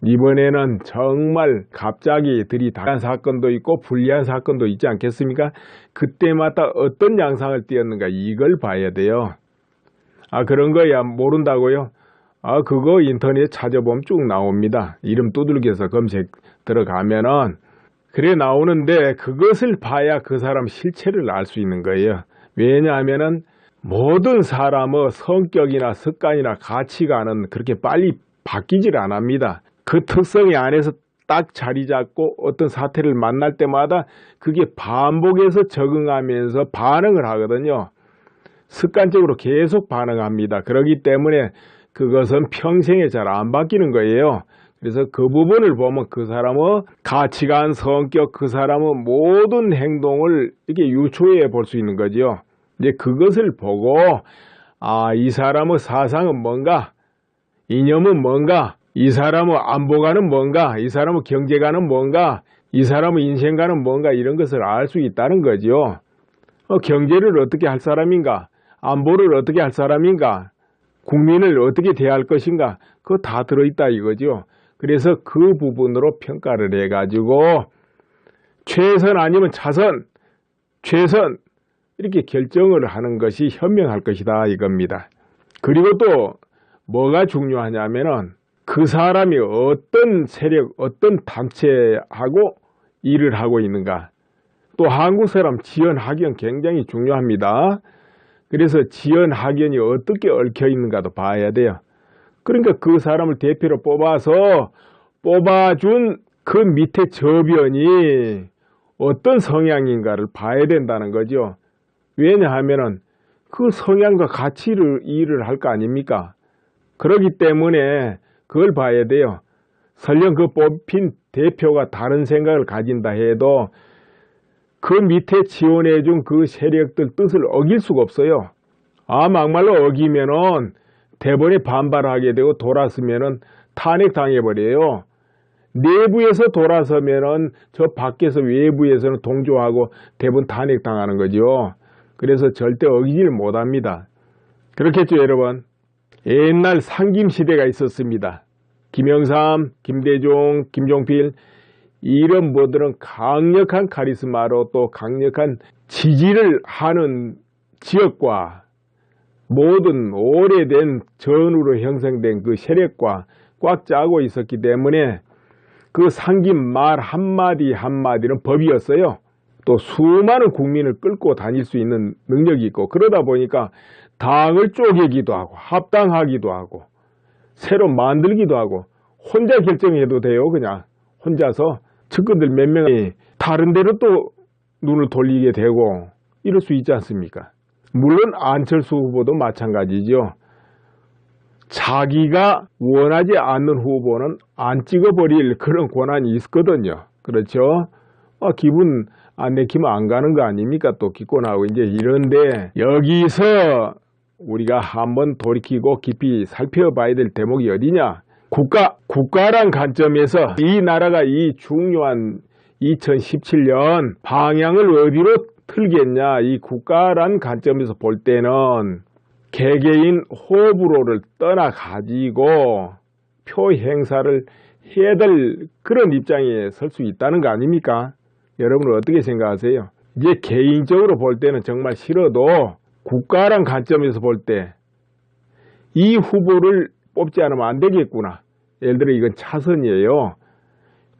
이번에는 정말 갑자기 들이닥한 사건도 있고 불리한 사건도 있지 않겠습니까? 그때마다 어떤 양상을 띄었는가 이걸 봐야 돼요. 그런 거야 모른다고요? 그거 인터넷 찾아보면 쭉 나옵니다. 이름 두들겨서 검색 들어가면은 그래 나오는데 그것을 봐야 그 사람 실체를 알 수 있는 거예요. 왜냐하면은 모든 사람의 성격이나 습관이나 가치관은 그렇게 빨리 바뀌질 않습니다. 그 특성이 안에서 딱 자리 잡고 어떤 사태를 만날 때마다 그게 반복해서 적응하면서 반응을 하거든요. 습관적으로 계속 반응합니다. 그렇기 때문에 그것은 평생에 잘 안 바뀌는 거예요. 그래서 그 부분을 보면 그 사람의 가치관, 성격, 그 사람의 모든 행동을 이렇게 유추해 볼 수 있는 거죠. 이제 그것을 보고 이 사람의 사상은 뭔가, 이념은 뭔가, 이 사람의 안보관은 뭔가, 이 사람의 경제관은 뭔가, 이 사람의 인생관은 뭔가 이런 것을 알 수 있다는 거죠. 경제를 어떻게 할 사람인가, 안보를 어떻게 할 사람인가, 국민을 어떻게 대할 것인가, 그거 다 들어있다 이거죠. 그래서 그 부분으로 평가를 해가지고 최선 아니면 차선, 최선 이렇게 결정을 하는 것이 현명할 것이다 이겁니다. 그리고 또 뭐가 중요하냐면은 그 사람이 어떤 세력, 어떤 단체하고 일을 하고 있는가. 또 한국 사람 지연 학연 굉장히 중요합니다. 그래서 지연 학연이 어떻게 얽혀 있는가도 봐야 돼요. 그러니까 그 사람을 대표로 뽑아서 뽑아준 그 밑에 저변이 어떤 성향인가를 봐야 된다는 거죠. 왜냐하면은 그 성향과 같이 일을 할 거 아닙니까? 그렇기 때문에 그걸 봐야 돼요. 설령 그 뽑힌 대표가 다른 생각을 가진다 해도 그 밑에 지원해준 그 세력들 뜻을 어길 수가 없어요. 막말로 어기면은 대번에 반발하게 되고 돌았으면은 탄핵당해버려요. 내부에서 돌아서면은 저 밖에서 외부에서는 동조하고 대부분 탄핵당하는 거죠. 그래서 절대 어기지를 못합니다. 그렇겠죠, 여러분? 옛날 상김시대가 있었습니다. 김영삼, 김대중, 김종필 이런 분들은 강력한 카리스마로 또 강력한 지지를 하는 지역과 모든 오래된 전후로 형성된 그 세력과 꽉 짜고 있었기 때문에 그 상김 말 한마디 한마디는 법이었어요. 또 수많은 국민을 끌고 다닐 수 있는 능력이 있고 그러다 보니까 당을 쪼개기도 하고 합당하기도 하고 새로 만들기도 하고 혼자 결정해도 돼요. 그냥 혼자서 측근들 몇 명이 다른 데로 또 눈을 돌리게 되고 이럴 수 있지 않습니까? 물론 안철수 후보도 마찬가지죠. 자기가 원하지 않는 후보는 안 찍어버릴 그런 권한이 있거든요. 그렇죠? 기분 안 내키면 안 가는 거 아닙니까? 또 기권하고 이제 이런데 여기서 우리가 한번 돌이키고 깊이 살펴봐야 될 대목이 어디냐? 국가란 관점에서 이 나라가 이 중요한 2017년 방향을 어디로 틀겠냐? 이 국가란 관점에서 볼 때는 개개인 호불호를 떠나가지고 표 행사를 해야 될 그런 입장에 설 수 있다는 거 아닙니까? 여러분은 어떻게 생각하세요? 이제 개인적으로 볼 때는 정말 싫어도 국가란 관점에서 볼 때 이 후보를 뽑지 않으면 안 되겠구나. 예를 들어 이건 차선이에요.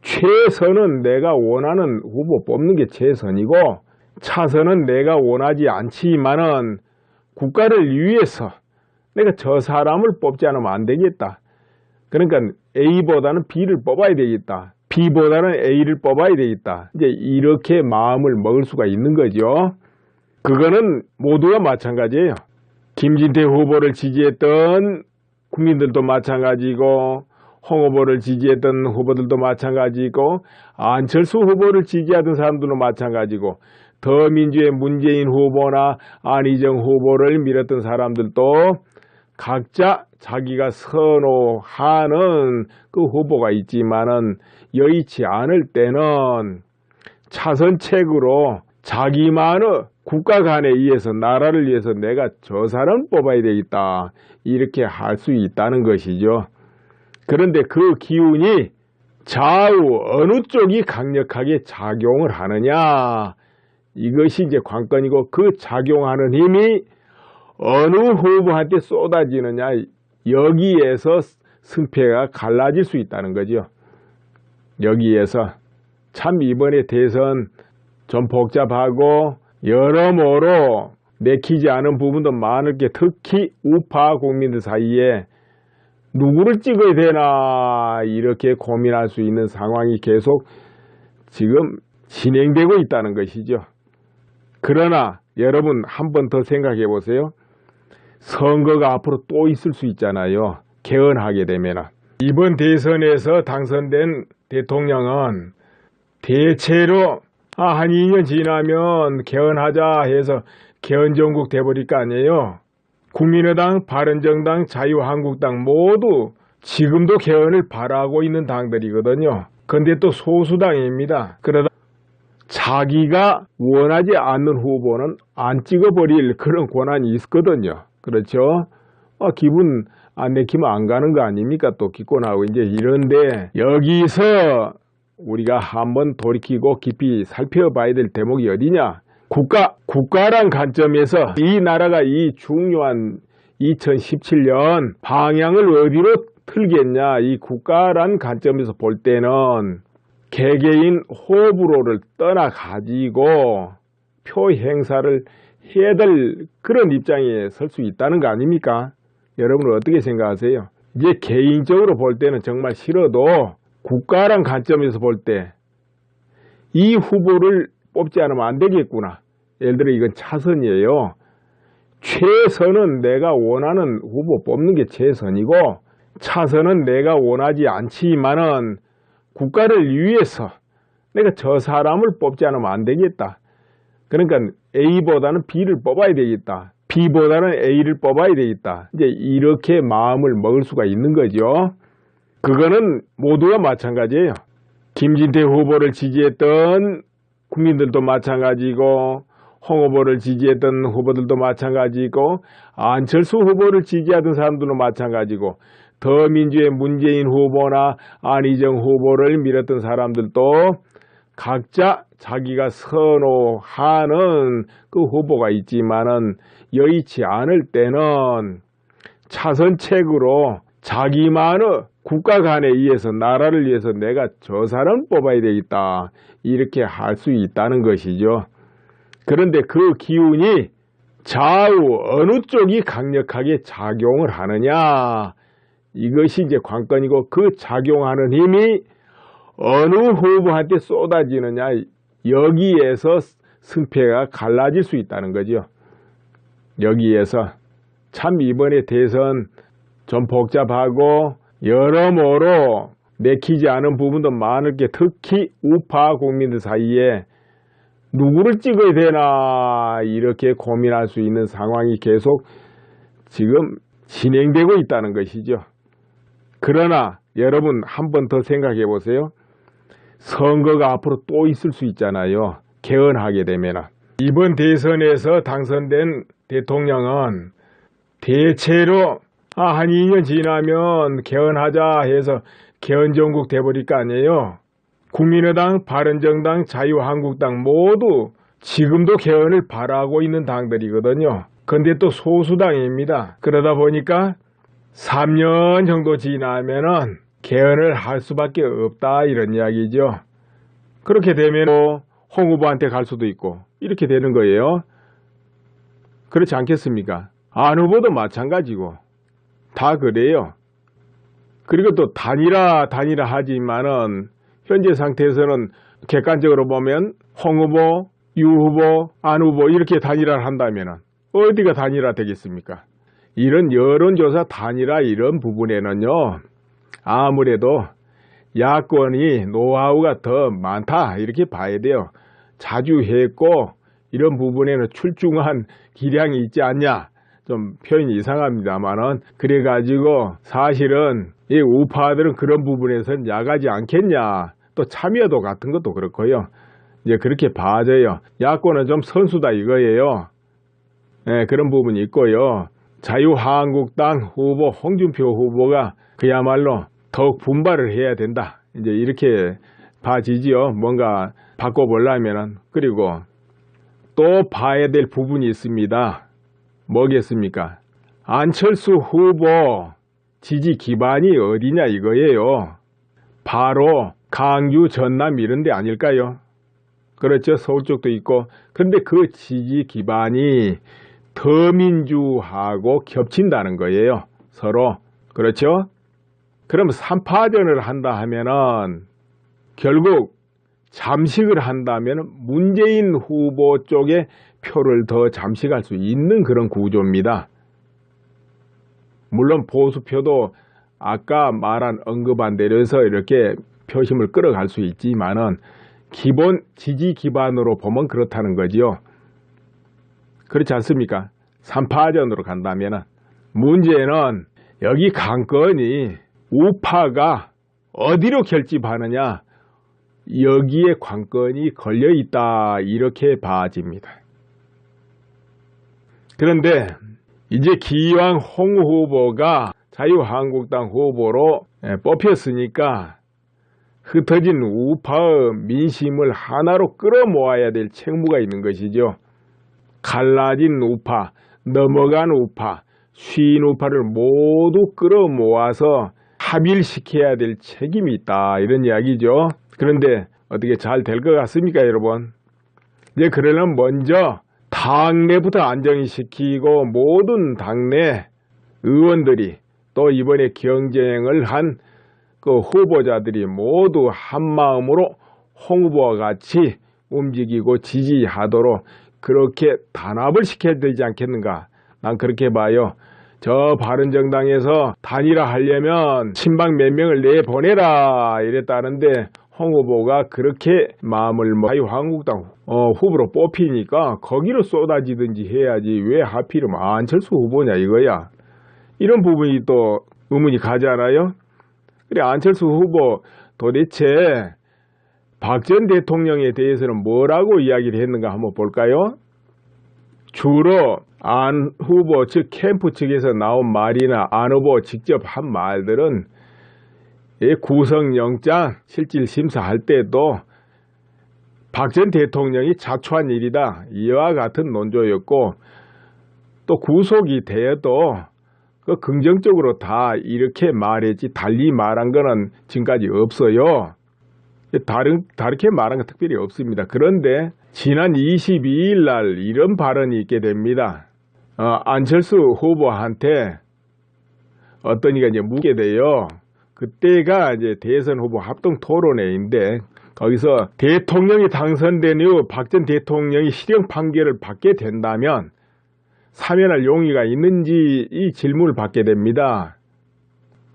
최선은 내가 원하는 후보 뽑는 게 최선이고 차선은 내가 원하지 않지만은 국가를 위해서 내가 저 사람을 뽑지 않으면 안 되겠다. 그러니까 A보다는 B를 뽑아야 되겠다. B보다는 A를 뽑아야 되겠다. 이제 이렇게 마음을 먹을 수가 있는 거죠. 그거는 모두가 마찬가지예요. 김진태 후보를 지지했던 국민들도 마찬가지고 홍 후보를 지지했던 후보들도 마찬가지고 안철수 후보를 지지하던 사람들도 마찬가지고 더민주의 문재인 후보나 안희정 후보를 밀었던 사람들도 각자 자기가 선호하는 그 후보가 있지만은 여의치 않을 때는 차선책으로 자기만의 국가관에 의해서 나라를 위해서 내가 저 사람 뽑아야 되겠다 이렇게 할 수 있다는 것이죠. 그런데 그 기운이 좌우 어느 쪽이 강력하게 작용을 하느냐 이것이 이제 관건이고 그 작용하는 힘이 어느 후보한테 쏟아지느냐 여기에서 승패가 갈라질 수 있다는 거죠. 여기에서 참 이번에 대선 좀 복잡하고 여러모로 내키지 않은 부분도 많을 게 특히 우파 국민들 사이에 누구를 찍어야 되나 이렇게 고민할 수 있는 상황이 계속 지금 진행되고 있다는 것이죠. 그러나 여러분 한 번 더 생각해 보세요. 선거가 앞으로 또 있을 수 있잖아요. 개헌하게 되면. 이번 대선에서 당선된 대통령은 대체로 한 2년 지나면 개헌하자 해서 개헌정국 돼버릴 거 아니에요. 국민의당, 바른정당, 자유한국당 모두 지금도 개헌을 바라고 있는 당들이거든요. 근데 또 소수당입니다. 그러다 자기가 원하지 않는 후보는 안 찍어버릴 그런 권한이 있거든요. 그렇죠? 기분 안 내키면 안 가는 거 아닙니까? 또 기권하고 이제 이런데 여기서 우리가 한번 돌이키고 깊이 살펴봐야 될 대목이 어디냐? 국가란 관점에서 이 나라가 이 중요한 2017년 방향을 어디로 틀겠냐? 이 국가란 관점에서 볼 때는 개개인 호불호를 떠나가지고 표 행사를 해야 될 그런 입장에 설 수 있다는 거 아닙니까? 여러분은 어떻게 생각하세요? 이제 개인적으로 볼 때는 정말 싫어도 국가란 관점에서 볼 때 이 후보를 뽑지 않으면 안 되겠구나. 예를 들어 이건 차선이에요. 최선은 내가 원하는 후보 뽑는 게 최선이고 차선은 내가 원하지 않지만은 국가를 위해서 내가 저 사람을 뽑지 않으면 안 되겠다. 그러니까 A보다는 B를 뽑아야 되겠다. B보다는 A를 뽑아야 되겠다. 이제 이렇게 마음을 먹을 수가 있는 거죠. 그거는 모두가 마찬가지예요. 김진태 후보를 지지했던 국민들도 마찬가지고 홍 후보를 지지했던 후보들도 마찬가지고 안철수 후보를 지지하던 사람들도 마찬가지고 더민주의 문재인 후보나 안희정 후보를 밀었던 사람들도 각자 자기가 선호하는 그 후보가 있지만은 여의치 않을 때는 차선책으로 자기만의 국가 간에 의해서 나라를 위해서 내가 저 사람 뽑아야 되겠다 이렇게 할 수 있다는 것이죠. 그런데 그 기운이 좌우 어느 쪽이 강력하게 작용을 하느냐 이것이 이제 관건이고 그 작용하는 힘이 어느 후보한테 쏟아지느냐 여기에서 승패가 갈라질 수 있다는 거죠. 여기에서 참 이번에 대선 좀 복잡하고 여러모로 내키지 않은 부분도 많을 게 특히 우파 국민들 사이에 누구를 찍어야 되나 이렇게 고민할 수 있는 상황이 계속 지금 진행되고 있다는 것이죠. 그러나 여러분 한 번 더 생각해 보세요. 선거가 앞으로 또 있을 수 있잖아요. 개헌하게 되면. 이번 대선에서 당선된 대통령은 대체로 한 2년 지나면 개헌하자 해서 개헌정국 돼버릴 거 아니에요. 국민의당, 바른정당, 자유한국당 모두 지금도 개헌을 바라고 있는 당들이거든요. 근데 또 소수당입니다. 그러다 보니까 3년 정도 지나면은 개헌을 할 수밖에 없다 이런 이야기죠. 그렇게 되면 홍 후보한테 갈 수도 있고 이렇게 되는 거예요. 그렇지 않겠습니까? 안 후보도 마찬가지고 다 그래요. 그리고 또 단일화 하지만은 현재 상태에서는 객관적으로 보면 홍 후보, 유 후보, 안 후보 이렇게 단일화를 한다면은 어디가 단일화 되겠습니까? 이런 여론조사 단일화 이런 부분에는요. 아무래도 야권이 노하우가 더 많다 이렇게 봐야 돼요. 자주 했고 이런 부분에는 출중한 기량이 있지 않냐. 좀 표현이 이상합니다만은 그래가지고 사실은 이 우파들은 그런 부분에서는 야가지 않겠냐. 또 참여도 같은 것도 그렇고요. 이제 그렇게 봐져요. 야권은 좀 선수다 이거예요. 네, 그런 부분이 있고요. 자유한국당 후보 홍준표 후보가 그야말로 더욱 분발을 해야 된다. 이제 이렇게 봐지지요. 뭔가 바꿔보려면은. 그리고 또 봐야 될 부분이 있습니다. 뭐겠습니까? 안철수 후보 지지 기반이 어디냐 이거예요. 바로 강주, 전남 이런 데 아닐까요? 그렇죠. 서울 쪽도 있고. 그런데 그 지지 기반이 더민주하고 겹친다는 거예요. 서로. 그렇죠? 그럼 3파전을 한다 하면은 결국 잠식을 한다면 문재인 후보 쪽에 표를 더 잠식할 수 있는 그런 구조입니다. 물론 보수표도 아까 말한 언급한 대로해서 이렇게 표심을 끌어갈 수 있지만은 기본 지지 기반으로 보면 그렇다는 거지요. 그렇지 않습니까? 3파전으로 간다면은 문제는 여기 관건이 우파가 어디로 결집하느냐 여기에 관건이 걸려있다 이렇게 봐집니다. 그런데 이제 기왕 홍 후보가 자유한국당 후보로 뽑혔으니까 흩어진 우파의 민심을 하나로 끌어모아야 될 책무가 있는 것이죠. 갈라진 우파, 넘어간 우파, 쉰 우파를 모두 끌어모아서 합일시켜야 될 책임이 있다 이런 이야기죠. 그런데 어떻게 잘 될 것 같습니까 여러분? 이제 그러려면 먼저 당내부터 안정시키고 모든 당내 의원들이 또 이번에 경쟁을 한 그 후보자들이 모두 한마음으로 홍 후보와 같이 움직이고 지지하도록 그렇게 단합을 시켜야 되지 않겠는가. 난 그렇게 봐요. 저 바른정당에서 단일화 하려면 친박 몇 명을 내보내라 이랬다는데 홍 후보가 그렇게 마음을 자유한국당 후보로 뽑히니까 거기로 쏟아지든지 해야지 왜 하필이면 안철수 후보냐 이거야. 이런 부분이 또 의문이 가잖아요. 그래, 안철수 후보 도대체 박 전 대통령에 대해서는 뭐라고 이야기를 했는가 한번 볼까요? 주로 안 후보 즉 캠프 측에서 나온 말이나 안 후보 직접 한 말들은 구속영장 실질 심사할 때도 박 전 대통령이 자초한 일이다, 이와 같은 논조였고, 또 구속이 되어도 그 긍정적으로 다 이렇게 말했지 달리 말한 거는 지금까지 없어요. 다르게 말한 건 특별히 없습니다. 그런데 지난 22일 날 이런 발언이 있게 됩니다. 안철수 후보한테 어떤 이가 이제 묻게 돼요. 그때가 이제 대선 후보 합동 토론회인데, 거기서 대통령이 당선된 이후 박 전 대통령이 실형 판결을 받게 된다면 사면할 용의가 있는지 이 질문을 받게 됩니다.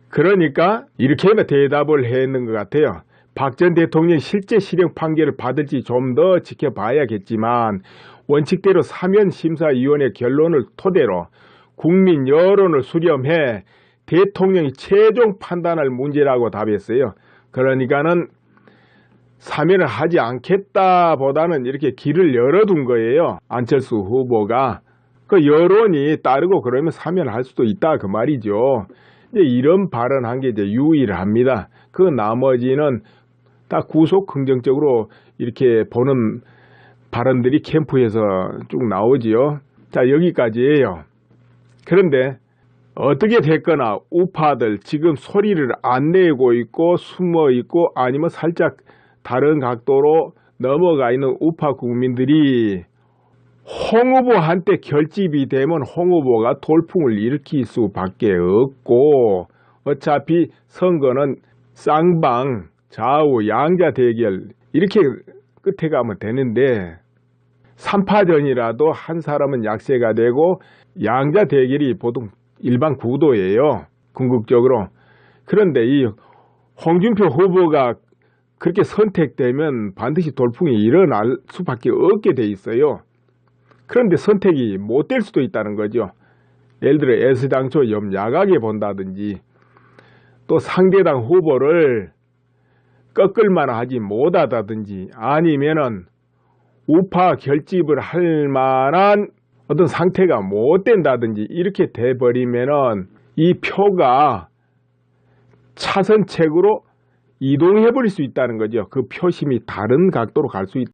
그러니까 이렇게 대답을 했는 것 같아요. 박 전 대통령이 실제 실형 판결을 받을지 좀 더 지켜봐야겠지만 원칙대로 사면심사위원회 결론을 토대로 국민 여론을 수렴해 대통령이 최종 판단할 문제라고 답했어요. 그러니까는 사면을 하지 않겠다 보다는 이렇게 길을 열어둔 거예요. 안철수 후보가. 그 여론이 따르고 그러면 사면할 수도 있다, 그 말이죠. 이제 이런 발언한 게 이제 유일합니다. 그 나머지는 다 구속 긍정적으로 이렇게 보는 발언들이 캠프에서 쭉 나오지요. 자, 여기까지예요. 그런데 어떻게 됐거나 우파들 지금 소리를 안 내고 있고 숨어 있고 아니면 살짝 다른 각도로 넘어가 있는 우파 국민들이 홍 후보한테 결집이 되면 홍 후보가 돌풍을 일으킬 수밖에 없고, 어차피 선거는 쌍방 좌우 양자 대결 이렇게 끝에 가면 되는데 3파전이라도 한 사람은 약세가 되고 양자 대결이 보통 일반 구도예요, 궁극적으로. 그런데 이 홍준표 후보가 그렇게 선택되면 반드시 돌풍이 일어날 수밖에 없게 돼 있어요. 그런데 선택이 못 될 수도 있다는 거죠. 예를 들어 애수당초 염야하게 본다든지, 또 상대당 후보를 꺾을만 하지 못하다든지, 아니면은 우파 결집을 할 만한 어떤 상태가 못 된다든지, 이렇게 돼버리면은 이 표가 차선책으로 이동해 버릴 수 있다는 거죠. 그 표심이 다른 각도로 갈 수 있다.